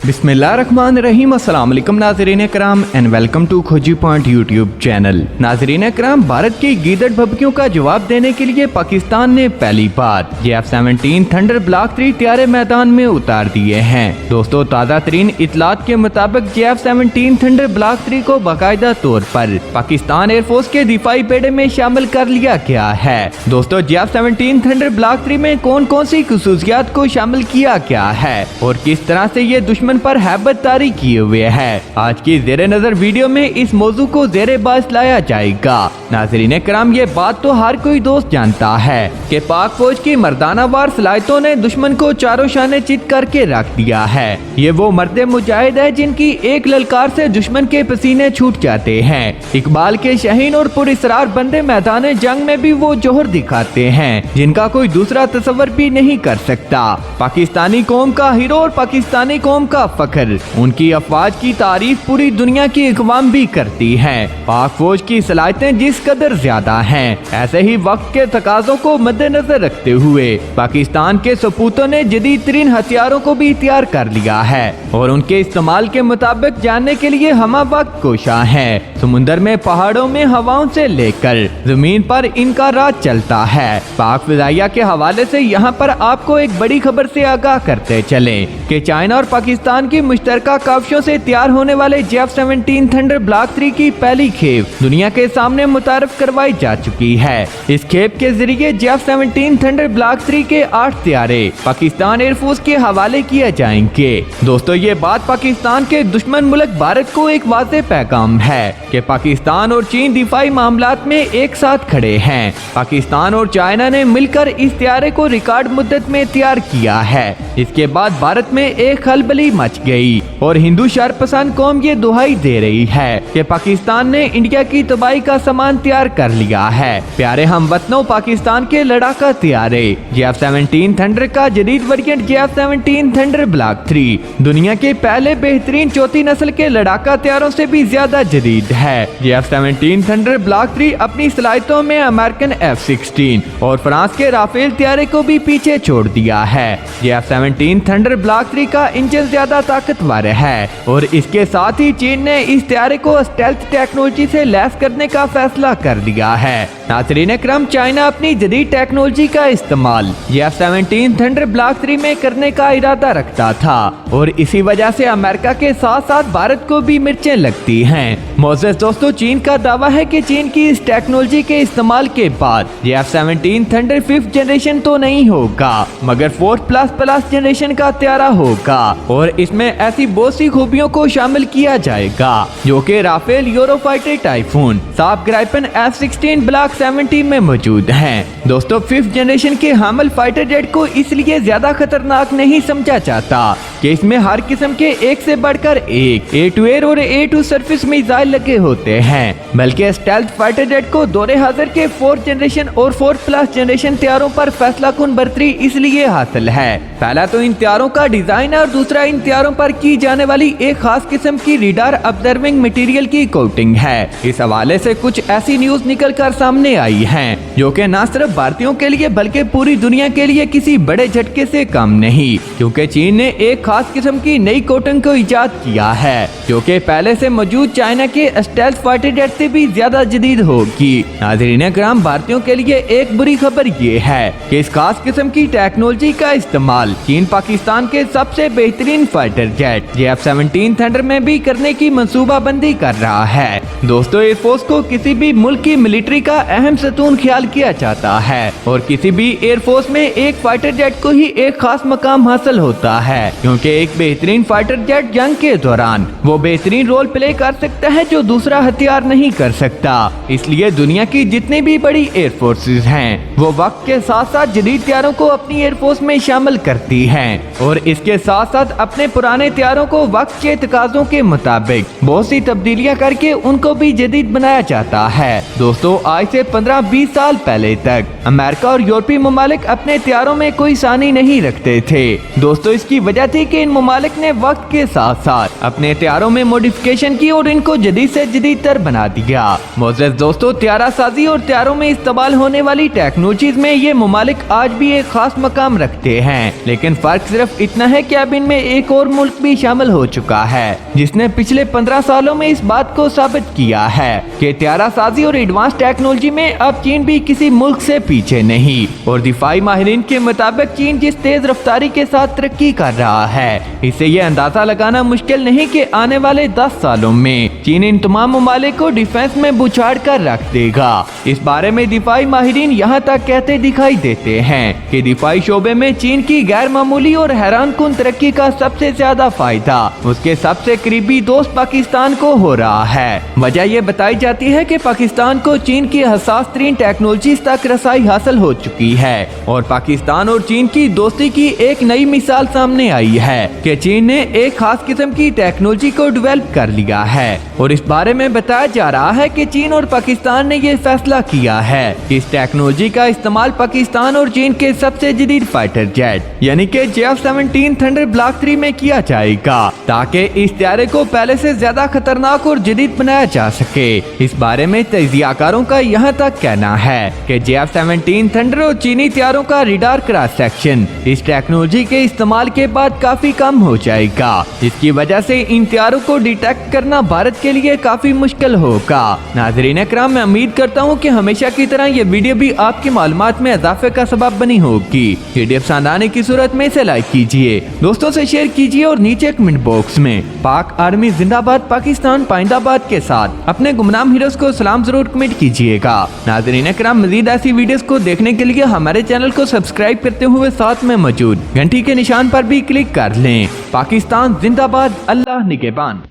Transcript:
बिस्मिल्लाहिर्रहमानिर्रहीम। अस्सलाम वालेकुम नाज़रीन कराम एंड वेलकम टू खोजी पॉइंट यूट्यूब चैनल। नाज़रीन कराम, भारत की गीदड़ भभकियों का जवाब देने के लिए पाकिस्तान ने पहली बार F-17 थंडर ब्लॉक 3 तैयारे मैदान में उतार दिए हैं। दोस्तों, ताज़ा तरीन इतलात के मुताबिक F-17 थंडर ब्लॉक 3 को बाकायदा तौर पर पाकिस्तान एयरफोर्स के दिफाई बेड़े में शामिल कर लिया गया है। दोस्तों, F-17 थंडर ब्लॉक 3 में कौन कौन सी खुसूसियात को शामिल किया गया है और किस तरह से ये दुश्मन पर हैबत तारी किए हुए है, आज की ज़ेरे नजर वीडियो में इस मौजू को ज़ेरे बास लाया जाएगा। नाज़रीन कराम, ये बात तो हर कोई दोस्त जानता है कि पाक फौज की मर्दाना वार सलाहियतों ने दुश्मन को चारों शाने चित करके रख दिया है। ये वो मर्दे मुजाहिद है जिनकी एक ललकार से दुश्मन के पसीने छूट जाते हैं। इकबाल के शहीन और पुरस्रार बंदे मैदान जंग में भी वो जोहर दिखाते हैं जिनका कोई दूसरा तस्वर भी नहीं कर सकता। पाकिस्तानी कौम का हीरो और पाकिस्तानी कौम का फख्र, उनकी अफवाज की तारीफ पूरी दुनिया की अक़वाम भी करती है। पाक फौज की सलाहियतें जिस कदर ज्यादा हैं, ऐसे ही वक्त के तकाज़ों को मद्देनजर रखते हुए पाकिस्तान के सपूतों ने जदीद तरीन हथियारों को भी तैयार कर लिया है और उनके इस्तेमाल के मुताबिक जानने के लिए हम वक्त कोशा है। समुंदर में, पहाड़ों में, हवाओं से लेकर जमीन पर इनका राज चलता है। पाक फिजाइया के हवाले से यहाँ पर आपको एक बड़ी खबर से आगाह करते चले कि चाइना और पाकिस्तान की मुश्तरका काविशों से तैयार होने वाले F-17 थंडर ब्लॉक 3 की पहली खेप दुनिया के सामने मुतारफ करवाई जा चुकी है। इस खेप के जरिए F-17 थंडर ब्लॉक 3 के 8 तैयारे पाकिस्तान एयरफोर्स के हवाले किए जाएंगे। दोस्तों, ये बात पाकिस्तान के दुश्मन मुल्क भारत को एक वाज़ेह पैगाम है कि पाकिस्तान और चीन दिफाई मामलात में एक साथ खड़े हैं। पाकिस्तान और चाइना ने मिलकर इस तैयारे को रिकॉर्ड मुद्दत में तैयार किया है। इसके बाद भारत में एक खलबली मच गई और हिंदू शरपसंद कौम ये दुहाई दे रही है कि पाकिस्तान ने इंडिया की तबाही का सामान तैयार कर लिया है। प्यारे हम वतनों, पाकिस्तान के लड़ाका तैयारे F-17 थंडर का जदीद वेरिएंट F-17 थंडर ब्लॉक 3 दुनिया के पहले बेहतरीन चौथी नस्ल के लड़ाका तैयारों से भी ज्यादा जदीद है। F-17 थंडर ब्लॉक 3 अपनी सलाहियतों में अमेरिकन F-16 और फ्रांस के राफेल तैयारे को भी पीछे छोड़ दिया है। F-17 थंडर ब्लॉक 3 का इंजन ज्यादा ताकतवर है और इसके साथ ही चीन ने इस तैयारे को स्टेल्थ टेक्नोलॉजी से लैस करने का फैसला कर लिया है। नाज़रीन करम, चाइना अपनी जदीद टेक्नोलॉजी का इस्तेमाल F-17 थंडर ब्लॉक 3 में करने का इरादा रखता था और इसी वजह से अमेरिका के साथ साथ भारत को भी मिर्चें लगती हैं। मोअज़्ज़ज़ दोस्तों, चीन का दावा है कि चीन की इस टेक्नोलॉजी के इस्तेमाल के बाद F-17 थंडर 5th जनरेशन तो नहीं होगा मगर 4++ जनरेशन का तैयारा होगा और इसमें ऐसी बहुत सी खूबियों को शामिल किया जाएगा जो कि राफेल, यूरोफाइटर, टाइफून, साफ ग्राइपन F-16 ब्लॉक 17 में मौजूद हैं। दोस्तों, 5th जनरेशन के हामिल फाइटर जेट को इसलिए ज्यादा खतरनाक नहीं समझा जाता कि इसमें हर किस्म के एक से बढ़कर एक एयर टू एयर और एयर टू सरफेस मिसाइल लगे होते हैं, बल्कि स्टेल्थ फाइटर जेट को दौरे हाजिर के 4th जनरेशन और 4+ जनरेशन तैयारों पर फैसलाकुन बर्तरी इसलिए हासिल है। पहला तो इन तैयारों का डिजाइन है और दूसरा इन तैयारों पर की जाने वाली एक खास किस्म की रिडार ऑब्जर्विंग मटेरियल की कोटिंग है। इस हवाले से कुछ ऐसी न्यूज निकल कर सामने आई हैं जो कि न सिर्फ भारतीयों के लिए बल्कि पूरी दुनिया के लिए किसी बड़े झटके से कम नहीं, क्योंकि चीन ने एक खास किस्म की नई कोटिंग को इजाद किया है जो कि पहले से मौजूद चाइना के स्टेल्थ फाइटर जेट से भी ज्यादा जदीद होगी। नाज़रीन कराम, भारतीयों के लिए एक बुरी खबर ये है कि इस खास किस्म की टेक्नोलॉजी का इस्तेमाल चीन पाकिस्तान के सबसे बेहतरीन फाइटर जेट F-17 थंडर में भी करने की मंसूबाबंदी कर रहा है। दोस्तों, एयरफोर्स को किसी भी मुल्क की मिलिट्री का अहम सतून ख्याल किया जाता है और किसी भी एयरफोर्स में एक फाइटर जेट को ही एक खास मकाम हासिल होता है, क्योंकि एक बेहतरीन फाइटर जेट जंग के दौरान वो बेहतरीन रोल प्ले कर सकता है जो दूसरा हथियार नहीं कर सकता। इसलिए दुनिया की जितनी भी बड़ी एयरफोर्सेस हैं वो वक्त के साथ साथ जदीद तैयारों को अपनी एयरफोर्स में शामिल करती हैं और इसके साथ साथ अपने पुराने तैयारों को वक्त के तकाज़ों के मुताबिक बहुत सी तब्दीलियां करके उन टैक्नून को भी जदीद बनाया जाता है। दोस्तों, आज से 15-20 साल पहले तक अमेरिका और यूरोपीय ममालिक अपने हथियारों में कोई सानी नहीं रखते थे। दोस्तों, इसकी वजह थी कि इन ममालिक ने वक्त के साथ साथ अपने हथियारों में मॉडिफिकेशन की और इनको जदीद से जदीद तर बना दिया। मोअज़्ज़ज़ दोस्तों, हथियारा साजी और हथियारों में इस्तेमाल होने वाली टेक्नोलॉजीज में ये ममालिक आज भी एक खास मकाम रखते हैं, लेकिन फर्क सिर्फ इतना है कि अब इनमें एक और मुल्क भी शामिल हो चुका है जिसने पिछले 15 सालों में इस बात को साबित किया है कि हथियारा साजी और एडवांस टेक्नोलॉजी में अब चीन भी किसी मुल्क से पीछे नहीं। और दिफाई माहिरीन के मुताबिक चीन जिस तेज रफ्तारी के साथ तरक्की कर रहा है, इससे ये अंदाजा लगाना मुश्किल नहीं कि आने वाले 10 सालों में चीन इन तमाम ममालिक को डिफेंस में बुछाड़ कर रख देगा। इस बारे में दिफाई माहिरीन यहाँ तक कहते दिखाई देते हैं कि दिफाई शोबे में चीन की गैर मामूली और हैरानकुन तरक्की का सबसे ज्यादा फायदा उसके सबसे करीबी दोस्त पाकिस्तान को हो रहा है। वजह ये बताई जाती है कि पाकिस्तान को चीन की हसास तरीन टेक्नोलॉजी तक रसाई हासिल हो चुकी है और पाकिस्तान और चीन की दोस्ती की एक नई मिसाल सामने आई है कि चीन ने एक खास किस्म की टेक्नोलॉजी को डेवलप कर लिया है। और इस बारे में बताया जा रहा है कि चीन और पाकिस्तान ने ये फैसला किया है कि इस टेक्नोलॉजी का इस्तेमाल पाकिस्तान और चीन के सबसे जदीद फाइटर जेट यानी कि JF-17 थंडर ब्लॉक 3 में किया जाएगा, ताकि इस हथियारे को पहले से ज्यादा खतरनाक और जदीद बनाया जा सके। इस बारे में तजियाकारों का यहाँ तक कहना है कि JF-17 थंडर और चीनी हथियारों का रडार क्रॉस सेक्शन इस टेक्नोलॉजी के इस्तेमाल के बाद काफी कम हो जाएगा, जिसकी वजह से इन हथियारों को डिटेक्ट करना भारत के लिए काफी मुश्किल होगा। नाज़रीन इकराम, मैं उम्मीद करता हूँ कि हमेशा की तरह ये वीडियो भी आपकी मालूमात में इजाफे का सबब बनी होगी। वीडियो पसंद आने की सूरत में इसे लाइक कीजिए, दोस्तों से शेयर कीजिए और नीचे कमेंट बॉक्स में पाक आर्मी जिंदाबाद पाकिस्तान पाइंदाबाद के साथ अपने गुमनाम हीरोज को सलाम जरूर कमेंट कीजिएगा। नाज़रीन इकराम, मजीद ऐसी वीडियोस को देखने के लिए हमारे चैनल को सब्सक्राइब करते हुए साथ में मौजूद घंटी के निशान पर भी क्लिक कर लें। पाकिस्तान जिंदाबाद, अल्लाह निगहबान।